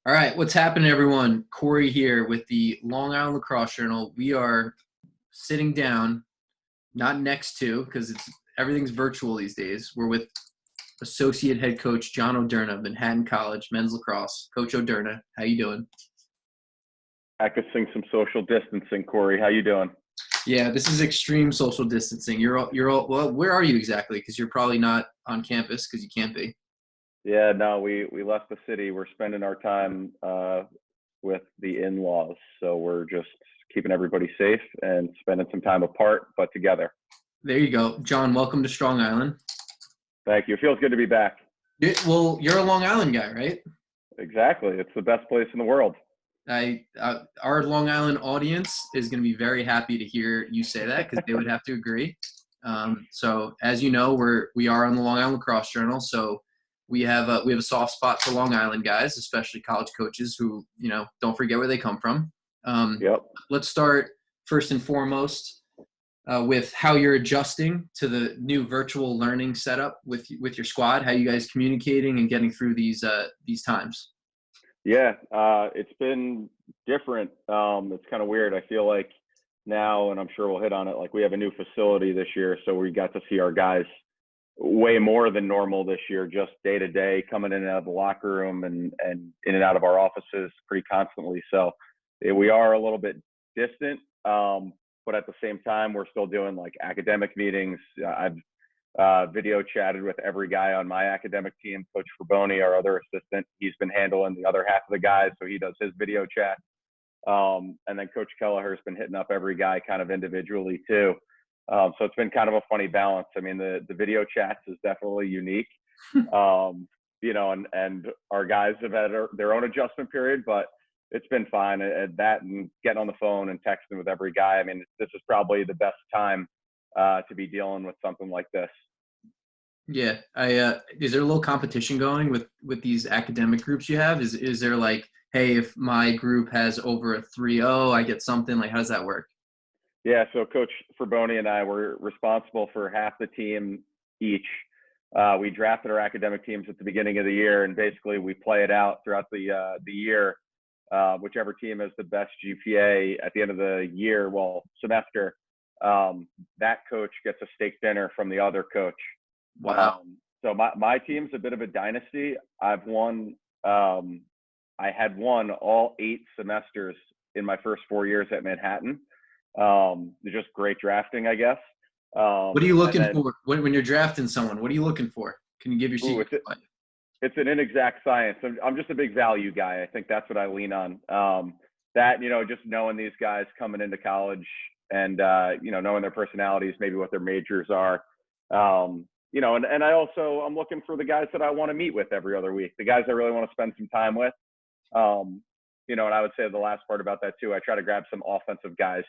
All right, what's happening, everyone? Corey here with the Long Island Lacrosse Journal. We are sitting down, not next to, because everything's virtual these days. We're with Associate Head Coach John Odierna of Manhattan College Men's Lacrosse. Coach Odierna, how you doing? Practicing some social distancing, Corey. How you doing? Yeah, this is extreme social distancing. You're all well. Where are you exactly? Because you're probably not on campus because you can't be. Yeah, no, we left the city. We're spending our time with the in-laws, so we're just keeping everybody safe and spending some time apart but together. There you go, John. Welcome to Strong Island. Thank you. It feels good to be back. Well, you're a Long Island guy, right? Exactly. It's the best place in the world. Our Long Island audience is going to be very happy to hear you say that because they would have to agree. So as you know, we are on the Long Island Lacrosse Journal, so we have a soft spot for Long Island guys, especially college coaches who don't forget where they come from. Yep. Let's start first and foremost with how you're adjusting to the new virtual learning setup with your squad. How you guys communicating and getting through these times? Yeah, it's been different. It's kind of weird. I feel like now, and I'm sure we'll hit on it, like we have a new facility this year, so we got to see our guys way more than normal this year, just day to day, coming in and out of the locker room and in and out of our offices pretty constantly. So we are a little bit distant, but at the same time, we're still doing like academic meetings. I've video chatted with every guy on my academic team. Coach Faboni, our other assistant, he's been handling the other half of the guys, so he does his video chat. And then Coach Kelleher's been hitting up every guy kind of individually too. So it's been kind of a funny balance. I mean, the video chats is definitely unique, and our guys have had their own adjustment period, but it's been fine at that and getting on the phone and texting with every guy. I mean, this is probably the best time to be dealing with something like this. Yeah, is there a little competition going with these academic groups you have? Is there like, hey, if my group has over a 3.0, I get something? Like, how does that work? Yeah, so Coach Faboni and I were responsible for half the team each. We drafted our academic teams at the beginning of the year, and basically we play it out throughout the year. Whichever team has the best GPA at the end of the year, semester, that coach gets a steak dinner from the other coach. Wow. So my team's a bit of a dynasty. I've won. I had won all 8 semesters in my first 4 years at Manhattan. Just great drafting, I guess. What are you looking for when you're drafting someone? What are you looking for? Can you give your secret? It's an inexact science. I'm just a big value guy. I think that's what I lean on. Just knowing these guys coming into college and knowing their personalities, maybe what their majors are. And I'm looking for the guys that I want to meet with every other week, the guys I really want to spend some time with. And I would say the last part about that too, I try to grab some offensive guys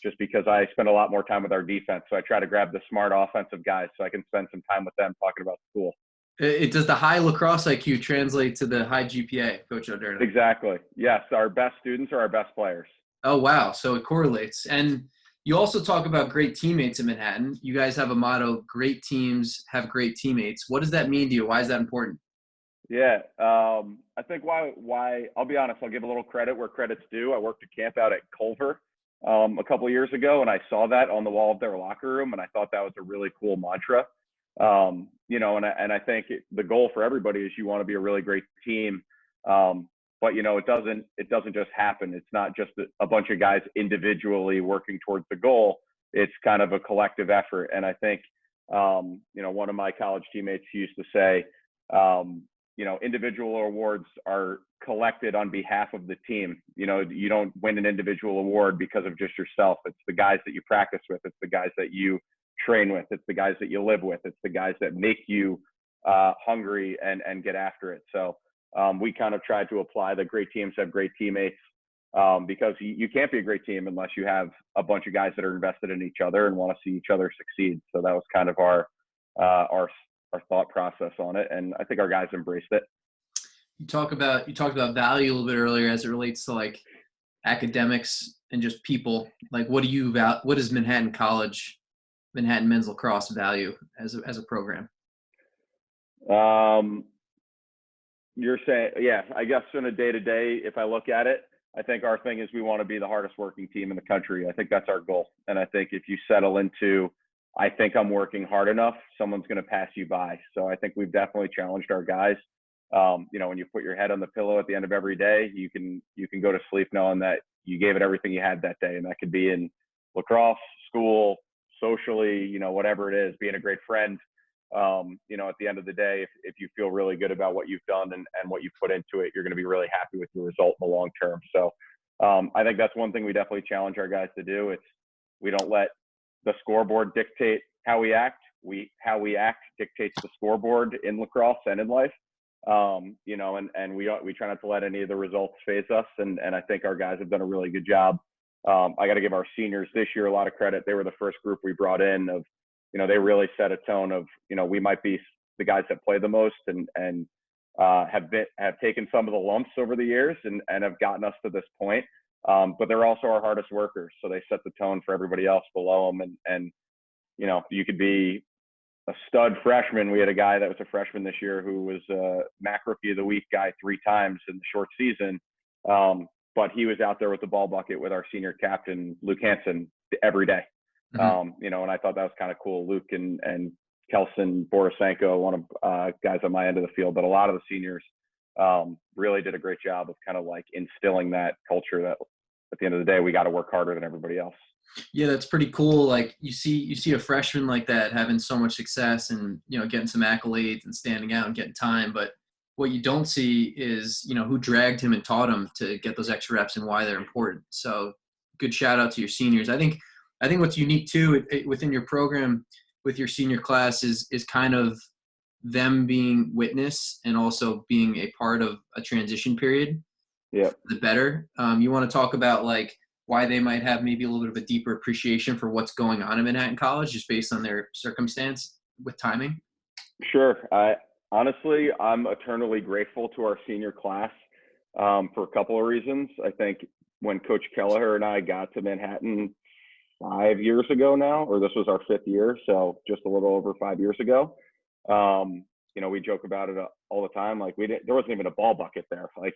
just because I spend a lot more time with our defense. So I try to grab the smart offensive guys so I can spend some time with them talking about school. Does the high lacrosse IQ translate to the high GPA, Coach Odierna? Exactly. Yes, our best students are our best players. Oh, wow. So it correlates. And you also talk about great teammates in Manhattan. You guys have a motto, great teams have great teammates. What does that mean to you? Why is that important? Yeah, I think why I'll be honest, I'll give a little credit where credit's due. I worked a camp out at Culver a couple of years ago, and I saw that on the wall of their locker room, and I thought that was a really cool mantra. And I think the goal for everybody is you want to be a really great team. But it doesn't just happen. It's not just a bunch of guys individually working towards the goal. It's kind of a collective effort. And I think, one of my college teammates used to say, individual awards are collected on behalf of the team. You don't win an individual award because of just yourself. It's the guys that you practice with. It's the guys that you train with. It's the guys that you live with. It's the guys that make you hungry and get after it. So we kind of tried to apply the great teams have great teammates because you can't be a great team unless you have a bunch of guys that are invested in each other and want to see each other succeed. So that was kind of our thought process on it, and I think our guys embraced it. You talked about value a little bit earlier as it relates to like academics and just people. Like, what does Manhattan College, Manhattan Men's Lacrosse value as a program? You're saying, yeah, I guess in a day to day, if I look at it, I think our thing is we want to be the hardest working team in the country. I think that's our goal. And I think if you settle into, I think I'm working hard enough, someone's going to pass you by. So I think we've definitely challenged our guys. When you put your head on the pillow at the end of every day, you can go to sleep knowing that you gave it everything you had that day. And that could be in lacrosse, school, socially, whatever it is, being a great friend. At the end of the day, if you feel really good about what you've done and what you've put into it, you're going to be really happy with your result in the long term. So I think that's one thing we definitely challenge our guys to do. We don't let the scoreboard dictate how we act. How we act dictates the scoreboard in lacrosse and in life. We try not to let any of the results phase us. And I think our guys have done a really good job. I got to give our seniors this year a lot of credit. They were the first group we brought in of, they really set a tone of, we might be the guys that play the most and have taken some of the lumps over the years and have gotten us to this point. But they're also our hardest workers. So they set the tone for everybody else below them. And you could be a stud freshman. We had a guy that was a freshman this year who was a MAC Rookie of the Week guy 3 times in the short season. But he was out there with the ball bucket with our senior captain, Luke Hansen, every day. Mm-hmm. And I thought that was kind of cool. Luke and Kelson Borisenko, one of guys on my end of the field, but a lot of the seniors really did a great job of kind of like instilling that culture that at the end of the day, we got to work harder than everybody else. Yeah, that's pretty cool. Like you see a freshman like that having so much success and, getting some accolades and standing out and getting time. But what you don't see is, who dragged him and taught him to get those extra reps and why they're important. So good shout out to your seniors. I think what's unique too within your program with your senior class is kind of them being witness and also being a part of a transition period. Yeah. The better. You want to talk about like why they might have maybe a little bit of a deeper appreciation for what's going on in Manhattan College just based on their circumstance with timing? Sure. Honestly, I'm eternally grateful to our senior class for a couple of reasons. I think when Coach Kelleher and I got to Manhattan 5 years ago now, or this was our 5th year, so just a little over 5 years ago, we joke about it all the time. Like there wasn't even a ball bucket there. Like,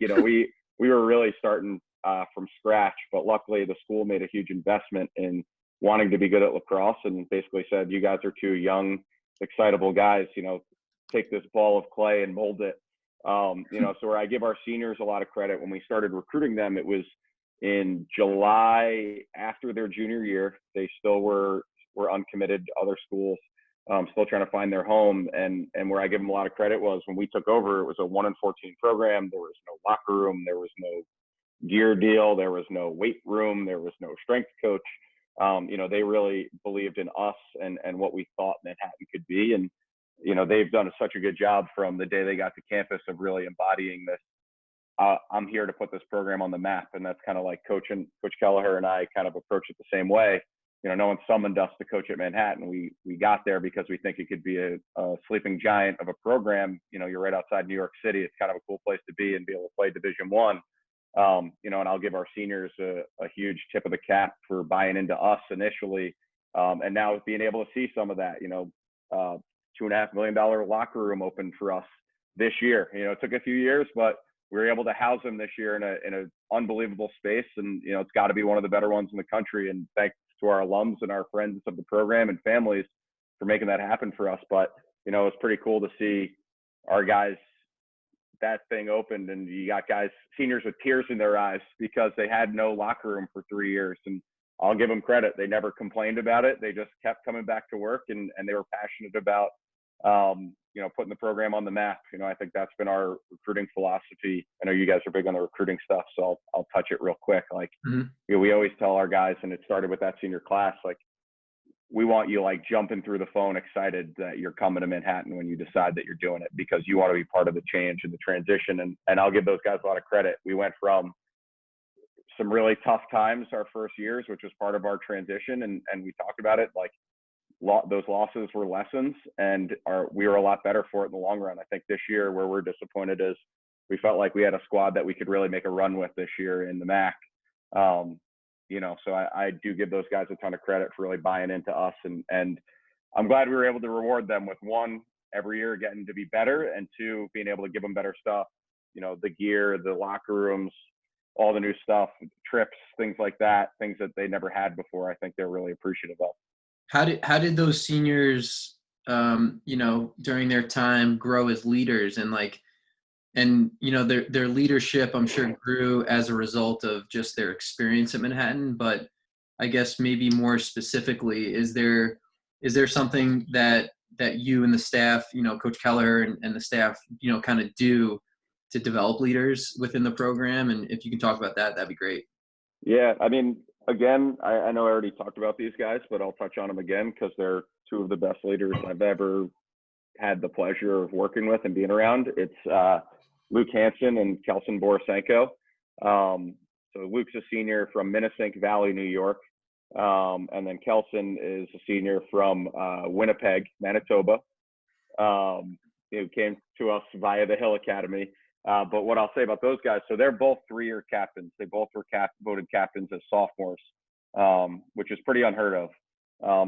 we were really starting from scratch, but luckily the school made a huge investment in wanting to be good at lacrosse and basically said, you guys are 2 young, excitable guys, take this ball of clay and mold it. So where I give our seniors a lot of credit, when we started recruiting them, it was in July after their junior year. They still were uncommitted to other schools, still trying to find their home. And where I give them a lot of credit was when we took over, it was a 1-14 program. There was no locker room. There was no gear deal. There was no weight room. There was no strength coach. They really believed in us and what we thought Manhattan could be. And, they've done such a good job from the day they got to campus of really embodying this. I'm here to put this program on the map. And that's kind of like Coach Kelleher and I kind of approach it the same way. No one summoned us to coach at Manhattan. We got there because we think it could be a sleeping giant of a program. You're right outside New York City. It's kind of a cool place to be and be able to play Division I. And I'll give our seniors a huge tip of the cap for buying into us initially. And now being able to see some of that, $2.5 million locker room opened for us this year. It took a few years, but we were able to house them this year in an unbelievable space. And, it's got to be one of the better ones in the country. And thanks to our alums and our friends of the program and families for making that happen for us. But, it's pretty cool to see our guys, that thing opened and you got seniors with tears in their eyes because they had no locker room for 3 years. And I'll give them credit. They never complained about it. They just kept coming back to work and they were passionate about, putting the program on the map. I think that's been our recruiting philosophy. I know you guys are big on the recruiting stuff, so I'll touch it real quick. Like, we always tell our guys, and it started with that senior class, like, we want you like jumping through the phone excited that you're coming to Manhattan when you decide that you're doing it because you want to be part of the change and the transition. And I'll give those guys a lot of credit. We went from some really tough times our first years, which was part of our transition. And we talked about it, like those losses were lessons and we were a lot better for it in the long run. I think this year where we're disappointed is we felt like we had a squad that we could really make a run with this year in the MAC. So I do give those guys a ton of credit for really buying into us. And I'm glad we were able to reward them with 1, every year getting to be better, and 2, being able to give them better stuff. the gear, the locker rooms, all the new stuff, trips, things like that, things that they never had before. I think they're really appreciative of. How did those seniors, during their time grow as leaders, and their leadership, I'm sure, grew as a result of just their experience at Manhattan. But I guess maybe more specifically, is there something that you and the staff, Coach Keller and the staff, kind of do to develop leaders within the program? And if you can talk about that, that'd be great. Yeah, I mean, again, I know I already talked about these guys, but I'll touch on them again because they're two of the best leaders I've ever had the pleasure of working with and being around. It's Luke Hansen and Kelson Borisenko. So Luke's a senior from Minnesink Valley, New York. And then Kelson is a senior from Winnipeg, Manitoba. He came to us via the Hill Academy. But what I'll say about those guys, so they're both 3-year captains. They both were voted captains as sophomores, which is pretty unheard of.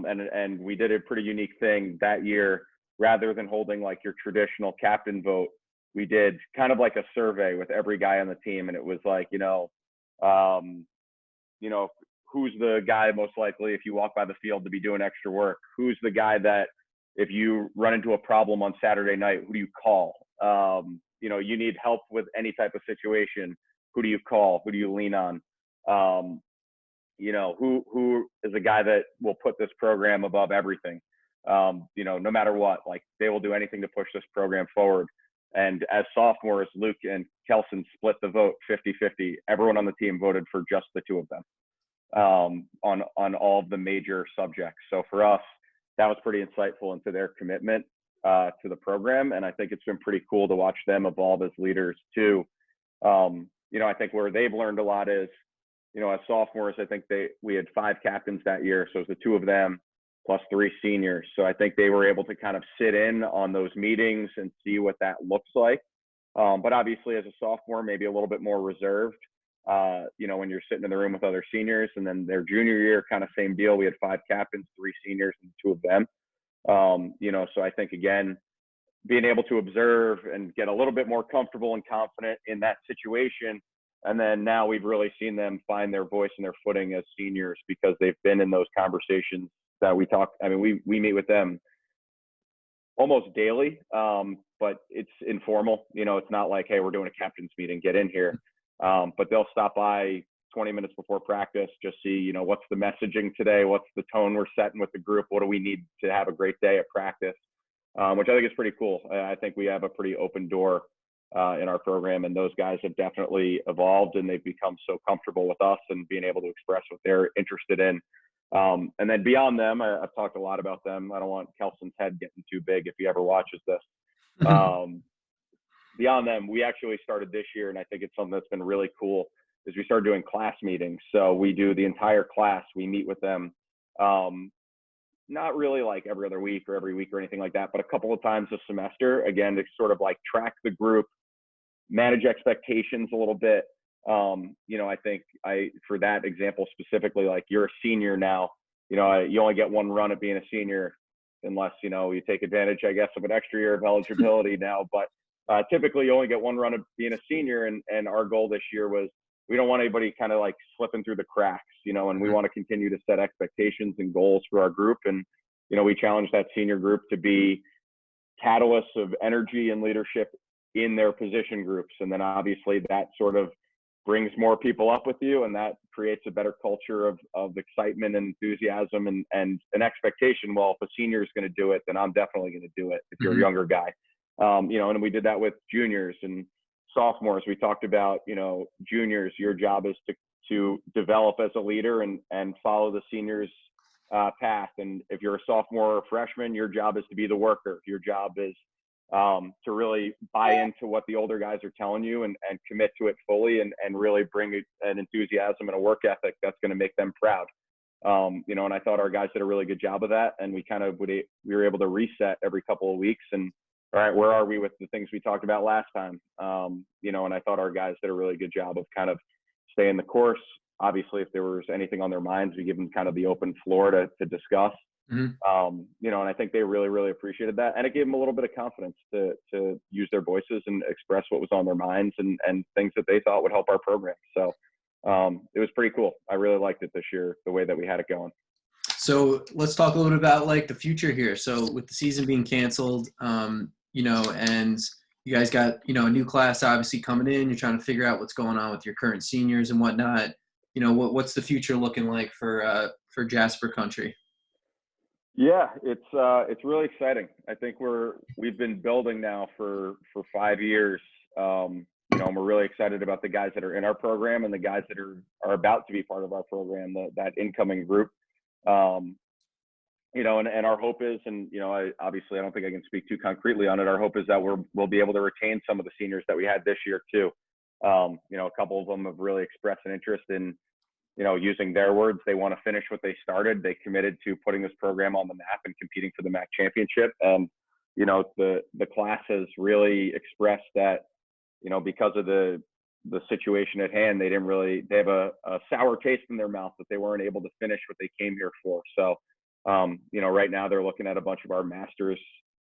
And we did a pretty unique thing that year. Rather than holding like your traditional captain vote, we did kind of like a survey with every guy on the team. And it was like, who's the guy most likely if you walk by the field to be doing extra work? Who's the guy that if you run into a problem on Saturday night, who do you call? You need help with any type of situation. Who do you call? Who do you lean on? Who is a guy that will put this program above everything? No matter what, like they will do anything to push this program forward. And as sophomores, Luke and Kelson split the vote 50-50. Everyone on the team voted for just the two of them on all of the major subjects. So for us, that was pretty insightful into their commitment to the program. And I think it's been pretty cool to watch them evolve as leaders too. I think where they've learned a lot is, as sophomores, I think we had 5 captains that year. So it was the 2 of them plus 3 seniors. So I think they were able to kind of sit in on those meetings and see what that looks like. But obviously as a sophomore, maybe a little bit more reserved, when you're sitting in the room with other seniors. And then their junior year, kind of same deal. We had 5 captains, 3 seniors, and 2 of them. So I think, again, being able to observe and get a little bit more comfortable and confident in that situation. And then now we've really seen them find their voice and their footing as seniors because they've been in those conversations that we talk. I mean, we meet with them almost daily, but it's informal. It's not like, hey, we're doing a captain's meeting, get in here. But they'll stop by 20 minutes before practice, just see, what's the messaging today? What's the tone we're setting with the group? What do we need to have a great day at practice? Which I think is pretty cool. I think we have a pretty open door in our program, and those guys have definitely evolved and they've become so comfortable with us and being able to express what they're interested in. And then beyond them, I've talked a lot about them. I don't want Kelson's head getting too big if he ever watches this. Beyond them, we actually started this year, and I think it's something that's been really cool, is we started doing class meetings. So we do the entire class. We meet with them, not really like every other week or every week or anything like that, but a couple of times a semester, again, to sort of like track the group, manage expectations a little bit. I think for that example specifically, like you're a senior now, you only get one run at being a senior unless, you take advantage, I guess, of an extra year of eligibility now. But typically you only get one run of being a senior. And our goal this year was we don't want anybody kind of like slipping through the cracks, and we want to continue to set expectations and goals for our group. And, we challenge that senior group to be catalysts of energy and leadership in their position groups. And then obviously that sort of brings more people up with you, and that creates a better culture of excitement and enthusiasm and an expectation. Well, if a senior is going to do it, then I'm definitely going to do it if you're a younger guy. And we did that with juniors and sophomores. We talked about, juniors, your job is to develop as a leader and follow the seniors' path. And if you're a sophomore or a freshman, your job is to be the worker. Your job is to really buy into what the older guys are telling you and commit to it fully and really bring an enthusiasm and a work ethic that's going to make them proud. And I thought our guys did a really good job of that. And we were able to reset every couple of weeks and, all right, where are we with the things we talked about last time? And I thought our guys did a really good job of kind of staying the course. Obviously, if there was anything on their minds, we give them kind of the open floor to discuss. Mhm. You know, and I think they really, really appreciated that. And it gave them a little bit of confidence to use their voices and express what was on their minds and things that they thought would help our program. So it was pretty cool. I really liked it this year, the way that we had it going. So let's talk a little bit about like the future here. So with the season being canceled, and you guys got, a new class obviously coming in. You're trying to figure out what's going on with your current seniors and whatnot. What's the future looking like for Jasper Country? Yeah, it's really exciting. I think we've been building now for 5 years. You know, and we're really excited about the guys that are in our program and the guys that are about to be part of our program, that incoming group. Um, you know, and our hope is, and you know, obviously I don't think I can speak too concretely on it. Our hope is that we'll be able to retain some of the seniors that we had this year too. You know, a couple of them have really expressed an interest in, you know, using their words, they want to finish what they started. They committed to putting this program on the map and competing for the MAC championship. And, you know, the class has really expressed that, you know, because of the situation at hand, they have a sour taste in their mouth that they weren't able to finish what they came here for. So, you know, right now they're looking at a bunch of our master's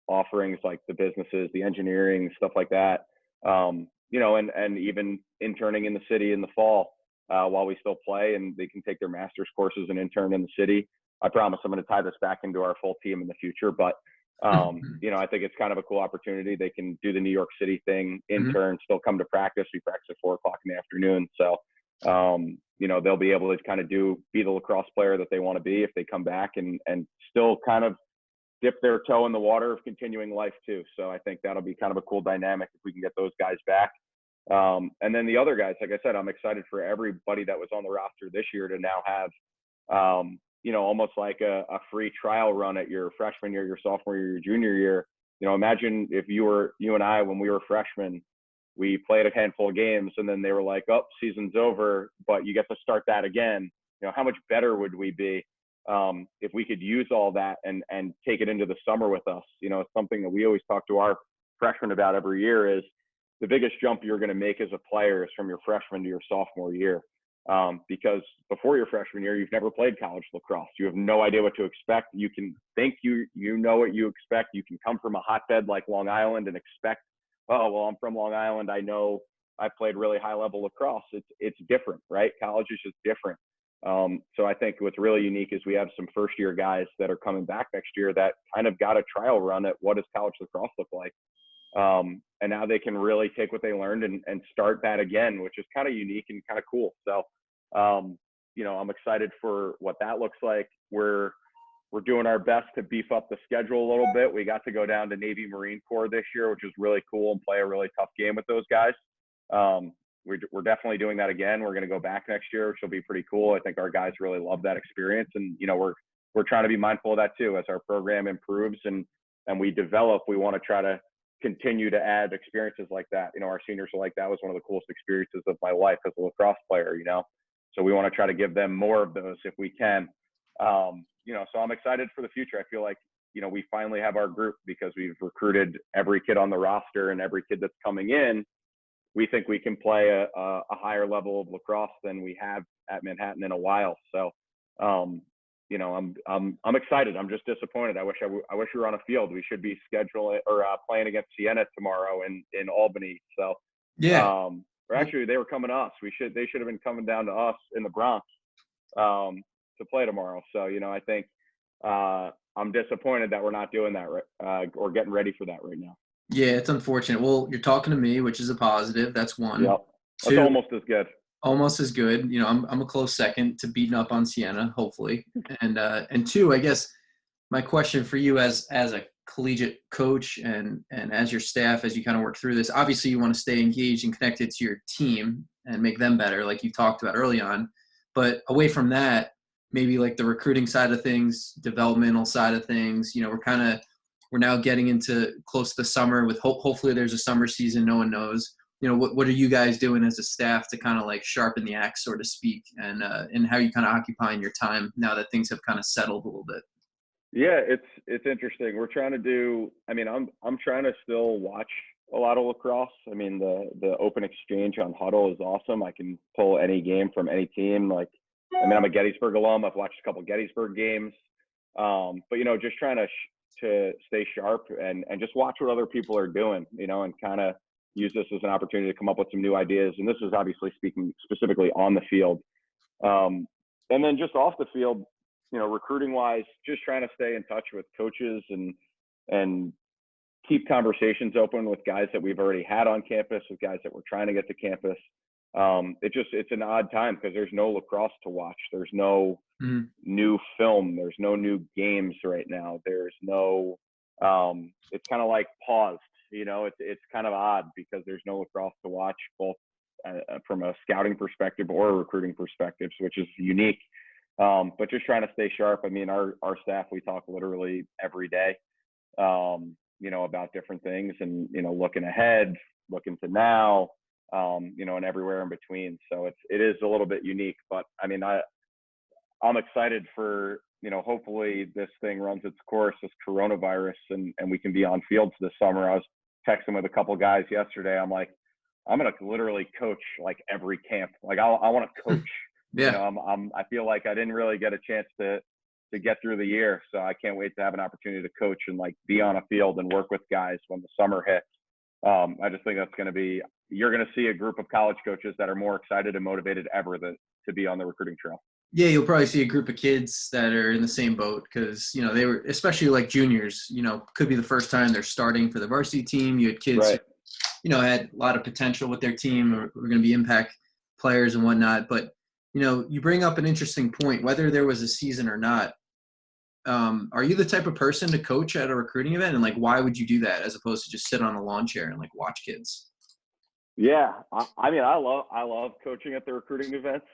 offerings, like the businesses, the engineering, stuff like that. You know, and even interning in the city in the fall, while we still play, and they can take their master's courses and intern in the city. I promise I'm going to tie this back into our full team in the future, but you know, I think it's kind of a cool opportunity. They can do the New York City thing, intern, still come to practice. We practice at 4:00 in the afternoon. So, you know, they'll be able to kind of be the lacrosse player that they want to be if they come back and still kind of dip their toe in the water of continuing life too. So I think that'll be kind of a cool dynamic if we can get those guys back. And then the other guys, like I said, I'm excited for everybody that was on the roster this year to now have, you know, almost like a free trial run at your freshman year, your sophomore year, your junior year. You know, imagine if you and I, when we were freshmen, we played a handful of games and then they were like, oh, season's over, but you get to start that again. You know, how much better would we be if we could use all that and take it into the summer with us? You know, it's something that we always talk to our freshmen about every year is the biggest jump you're going to make as a player is from your freshman to your sophomore year. Because before your freshman year, you've never played college lacrosse. You have no idea what to expect. You can think you know what you expect. You can come from a hotbed like Long Island and expect, oh, well, I'm from Long Island. I know I played really high level lacrosse. It's different, right? College is just different. So I think what's really unique is we have some first year guys that are coming back next year that kind of got a trial run at what does college lacrosse look like. And now they can really take what they learned and start that again, which is kind of unique and kind of cool. So, you know, I'm excited for what that looks like. We're doing our best to beef up the schedule a little bit. We got to go down to Navy Marine Corps this year, which is really cool, and play a really tough game with those guys. We're definitely doing that again. We're going to go back next year, which will be pretty cool. I think our guys really love that experience, and you know, we're trying to be mindful of that too. As our program improves and we develop, we want to try to continue to add experiences like that. You know, our seniors are like, that was one of the coolest experiences of my life as a lacrosse player, you know? So we want to try to give them more of those if we can. You know, so I'm excited for the future. I feel like, you know, we finally have our group because we've recruited every kid on the roster and every kid that's coming in. We think we can play a higher level of lacrosse than we have at Manhattan in a while. So, you know, I'm excited. I'm just disappointed. I wish we were on a field. We should be scheduling or playing against Siena tomorrow in Albany. So, Yeah. or actually they were coming to us. They should have been coming down to us in the Bronx to play tomorrow. So, you know, I think I'm disappointed that we're not doing that or getting ready for that right now. Yeah, it's unfortunate. Well, you're talking to me, which is a positive. That's one. Yep, that's Two, almost as good. almost as good. You know, I'm a close second to beating up on Siena, hopefully. And two, I guess my question for you as a collegiate coach and as your staff, as you kind of work through this, obviously you want to stay engaged and connected to your team and make them better, like you talked about early on. But away from that, maybe like the recruiting side of things, developmental side of things, you know, we're now getting into close to the summer with hopefully there's a summer season. No one knows. You know, what are you guys doing as a staff to kind of like sharpen the axe, so to speak, and how you kind of occupying your time now that things have kind of settled a little bit? Yeah, it's interesting. We're trying to do. I mean, I'm trying to still watch a lot of lacrosse. I mean, the open exchange on Huddle is awesome. I can pull any game from any team. Like, I mean, I'm a Gettysburg alum. I've watched a couple Gettysburg games. But, just trying to stay sharp and just watch what other people are doing, and kind of use this as an opportunity to come up with some new ideas. And this is obviously speaking specifically on the field. And then just off the field, recruiting wise, just trying to stay in touch with coaches and keep conversations open with guys that we've already had on campus, with guys that we're trying to get to campus. It's an odd time because there's no lacrosse to watch. There's no new film. There's no new games right now. There's no, it's kind of like paused, it's kind of odd because there's no lacrosse to watch, both from a scouting perspective or a recruiting perspective, which is unique. But just trying to stay sharp. I mean, our staff, we talk literally every day, about different things and, looking ahead, looking to now, and everywhere in between. So it is a little bit unique, but I mean, I'm excited for, hopefully this thing runs its course, this coronavirus, and we can be on fields this summer. I was texting with a couple of guys yesterday. I'm like, I'm going to literally coach like every camp. Like I want to coach. Yeah. I feel like I didn't really get a chance to get through the year. So I can't wait to have an opportunity to coach and like be on a field and work with guys when the summer hits. I just think that's going to be, you're going to see a group of college coaches that are more excited and motivated ever to be on the recruiting trail. Yeah, you'll probably see a group of kids that are in the same boat because, they were, especially like juniors, could be the first time they're starting for the varsity team. You had kids right. who, had a lot of potential with their team or were going to be impact players and whatnot. But, you bring up an interesting point, whether there was a season or not. Are you the type of person to coach at a recruiting event? And like, why would you do that as opposed to just sit on a lawn chair and like watch kids? Yeah. I mean, I love coaching at the recruiting events.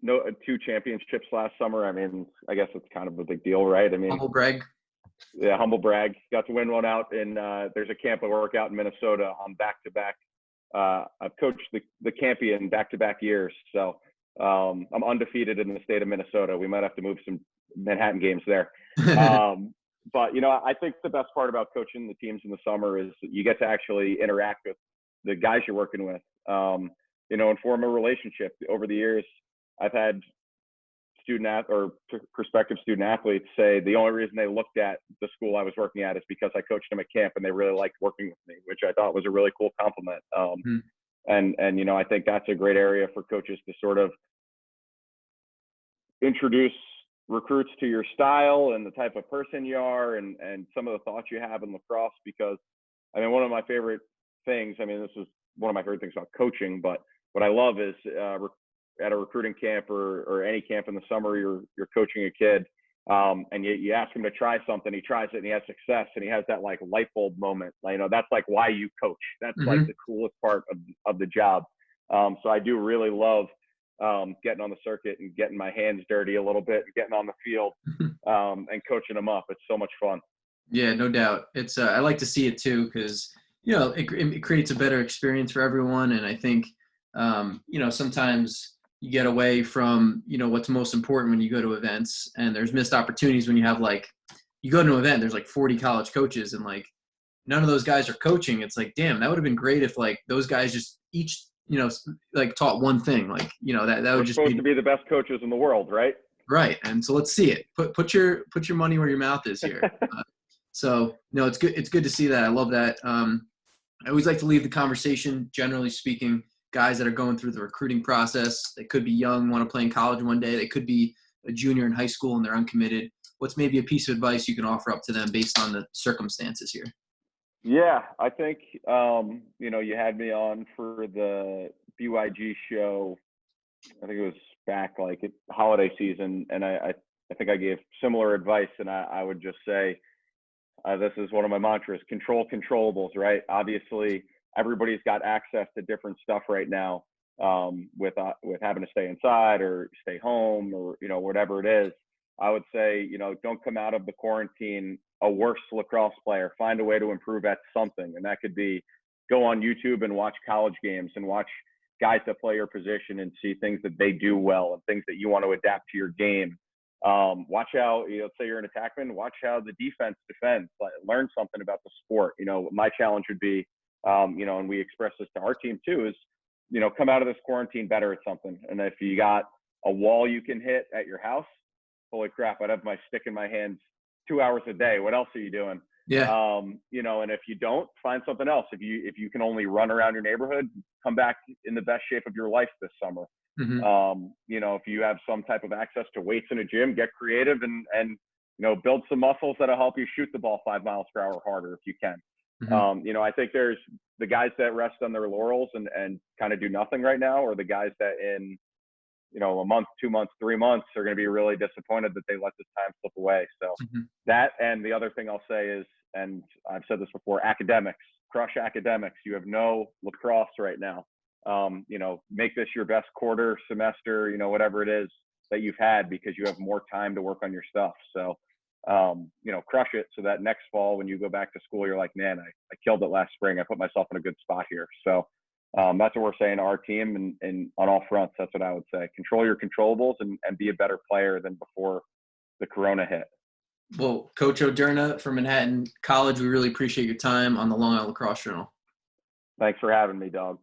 No, 2 championships last summer. I mean, I guess it's kind of a big deal, right? I mean, Humble brag. Yeah, humble brag. Got to win one out in, there's a camp I work out in Minnesota on back-to-back. I've coached the campy in back-to-back years. So I'm undefeated in the state of Minnesota. We might have to move some Manhattan games there. But, I think the best part about coaching the teams in the summer is you get to actually interact with the guys you're working with, and form a relationship. Over the years, I've had prospective student athletes say the only reason they looked at the school I was working at is because I coached them at camp and they really liked working with me, which I thought was a really cool compliment. And I think that's a great area for coaches to sort of introduce recruits to your style and the type of person you are and some of the thoughts you have in lacrosse. Because I mean, one of my favorite things, this is one of my favorite things about coaching, but what I love is at a recruiting camp or any camp in the summer, you're coaching a kid, and you ask him to try something, he tries it and he has success and he has that like light bulb moment. That's like why you coach. That's like the coolest part of the job. So I do really love getting on the circuit and getting my hands dirty a little bit, and getting on the field and coaching them up. It's so much fun. Yeah, no doubt. It's I like to see it too because it creates a better experience for everyone, and I think sometimes you get away from, what's most important when you go to events, and there's missed opportunities when you have you go to an event, there's 40 college coaches and none of those guys are coaching. It's like, damn, that would have been great if those guys just each, taught one thing, that We're would just supposed to be the best coaches in the world, right? Right. And so let's see it. Put your money where your mouth is here. So no, it's good. It's good to see that. I love that. I always like to leave the conversation, generally speaking, guys that are going through the recruiting process. They could be young, want to play in college one day. They could be a junior in high school and they're uncommitted. What's maybe a piece of advice you can offer up to them based on the circumstances here? Yeah, I think, you had me on for the BYG show. I think it was back at holiday season. And I think I gave similar advice. And I would just say, this is one of my mantras: control controllables, right? Obviously, everybody's got access to different stuff right now, with having to stay inside or stay home or, whatever it is. I would say, don't come out of the quarantine a worse lacrosse player. Find a way to improve at something. And that could be go on YouTube and watch college games and watch guys that play your position and see things that they do well and things that you want to adapt to your game. Watch how, let's say you're an attackman, watch how the defense defends, learn something about the sport. My challenge would be, and we express this to our team too, is, come out of this quarantine better at something. And if you got a wall you can hit at your house, holy crap, I'd have my stick in my hands 2 hours a day. What else are you doing? Yeah. And if you don't, find something else. If you can only run around your neighborhood, come back in the best shape of your life this summer. Mm-hmm. If you have some type of access to weights in a gym, get creative and build some muscles that'll help you shoot the ball 5 miles per hour harder if you can. Mm-hmm. I think there's the guys that rest on their laurels and kind of do nothing right now, or the guys that in a month, 2 months, 3 months are going to be really disappointed that they let this time slip away. So Mm-hmm. that, and the other thing I'll say is, and I've said this before, academics, crush academics. You have no lacrosse right now. Make this your best quarter, semester, whatever it is that you've had, because you have more time to work on your stuff. So, crush it so that next fall when you go back to school, you're like, man, I killed it last spring. I put myself in a good spot here. So that's what we're saying to our team, and on all fronts, that's what I would say. Control your controllables and be a better player than before the Corona hit. Well, Coach Odierna from Manhattan College, we really appreciate your time on the Long Island Lacrosse Journal. Thanks for having me, dog.